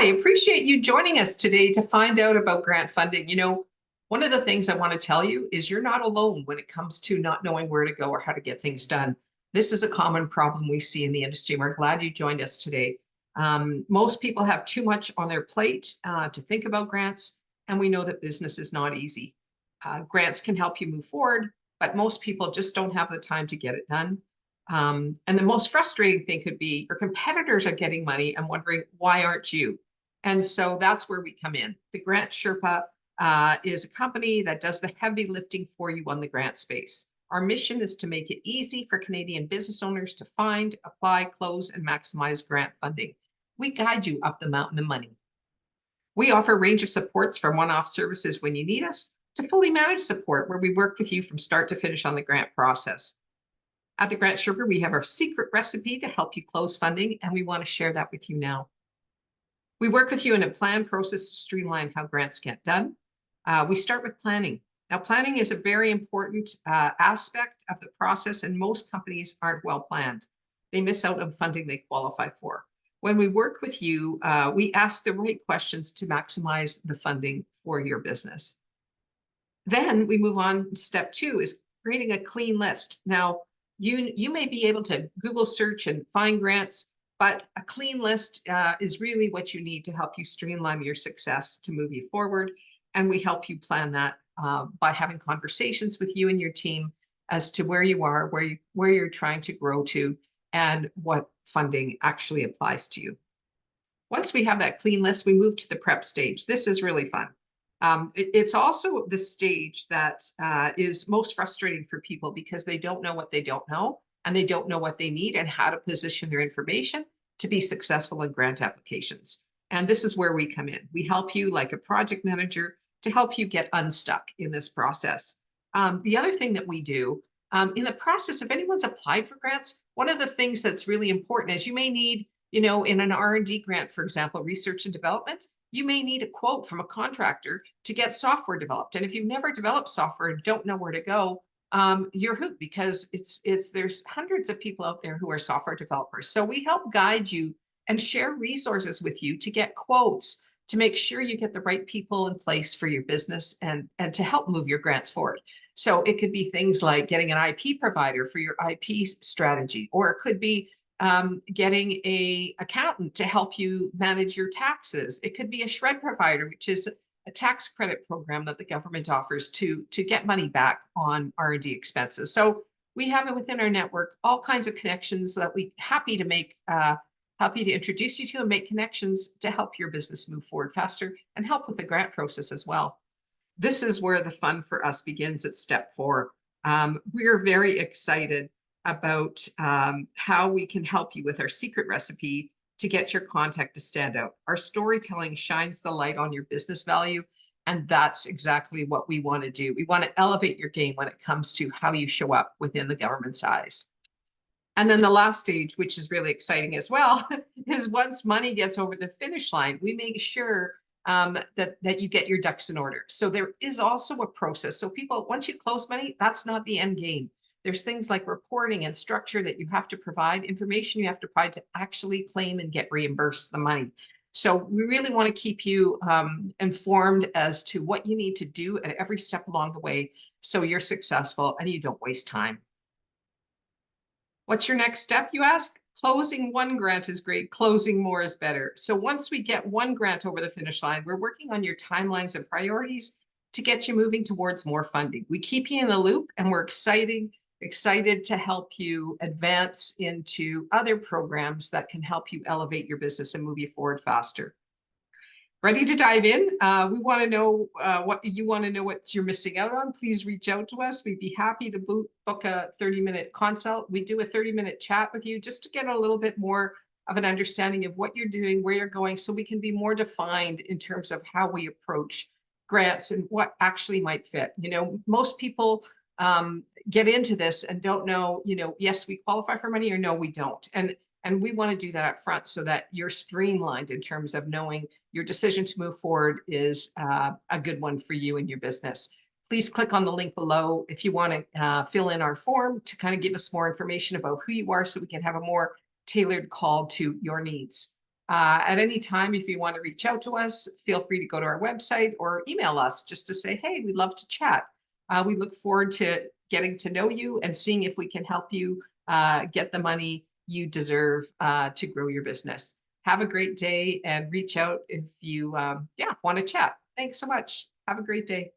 Hi, appreciate you joining us today to find out about grant funding. One of the things I want to tell you is you're not alone when it comes to not knowing where to go or how to get things done. This is a common problem we see in the industry. We're glad you joined us today. Most people have too much on their plate to think about grants, and we know that business is not easy. Grants can help you move forward, but most people just don't have the time to get it done. And the most frustrating thing could be your competitors are getting money and wondering, why aren't you? And so that's where we come in. The Grant Sherpa is a company that does the heavy lifting for you on the grant space. Our mission is to make it easy for Canadian business owners to find, apply, close, and maximize grant funding. We guide you up the mountain of money. We offer a range of supports from one-off services when you need us to fully managed support where we work with you from start to finish on the grant process. At the Grant Sherpa, we have our secret recipe to help you close funding, and we want to share that with you now. We work with you in a planned process to streamline how grants get done. We start with planning. Now, planning is a very important aspect of the process, and most companies aren't well planned. They miss out on funding they qualify for. When we work with you, we ask the right questions to maximize the funding for your business. Then we move on. Step 2 is creating a clean list. Now, you may be able to Google search and find grants, but a clean list is really what you need to help you streamline your success to move you forward. And we help you plan that by having conversations with you and your team as to where you are, where you're trying to grow to, and what funding actually applies to you. Once we have that clean list, we move to the prep stage. This is really fun. It's also the stage that is most frustrating for people because they don't know what they don't know, and they don't know what they need and how to position their information to be successful in grant applications. And this is where we come in. We help you like a project manager to help you get unstuck in this process. The other thing that we do in the process, if anyone's applied for grants, one of the things that's really important is you may need, in an R&D grant, for example, research and development, you may need a quote from a contractor to get software developed. And if you've never developed software and don't know where to go, you're hooked because there's hundreds of people out there who are software developers. So we help guide you and share resources with you to get quotes, to make sure you get the right people in place for your business and to help move your grants forward. So it could be things like getting an IP provider for your IP strategy, or it could be getting an accountant to help you manage your taxes. It could be a shred provider, which is a tax credit program that the government offers to get money back on R&D expenses. So we have it within our network, all kinds of connections that we happy to introduce you to and make connections to help your business move forward faster and help with the grant process as well. This is where the fun for us begins at step 4. We're very excited about how we can help you with our secret recipe to get your contact to stand out. Our storytelling shines the light on your business value, and that's exactly what we want to do. We want to elevate your game when it comes to how you show up within the government's eyes. And then the last stage, which is really exciting as well, is once money gets over the finish line, we make sure that you get your ducks in order. So there is also a process. So people, once you close money, that's not the end game. There's things like reporting and structure that you have to provide, information you have to provide to actually claim and get reimbursed the money. So we really want to keep you informed as to what you need to do at every step along the way so you're successful and you don't waste time. What's your next step, you ask? Closing one grant is great. Closing more is better. So once we get one grant over the finish line, we're working on your timelines and priorities to get you moving towards more funding. We keep you in the loop, and we're excited to help you advance into other programs that can help you elevate your business and move you forward faster. Ready to dive in? We want to know what you're missing out on. Please reach out to us. We'd be happy to book a 30-minute consult. We do a 30-minute chat with you just to get a little bit more of an understanding of what you're doing, where you're going, so we can be more defined in terms of how we approach grants and what actually might fit. Most people get into this and don't know, yes, we qualify for money, or no, we don't. And we want to do that up front so that you're streamlined in terms of knowing your decision to move forward is a good one for you and your business. Please click on the link below if you want to fill in our form to kind of give us more information about who you are so we can have a more tailored call to your needs. At any time, if you want to reach out to us, feel free to go to our website or email us just to say, hey, we'd love to chat. We look forward to getting to know you and seeing if we can help you get the money you deserve to grow your business. Have a great day and reach out if you want to chat. Thanks so much. Have a great day.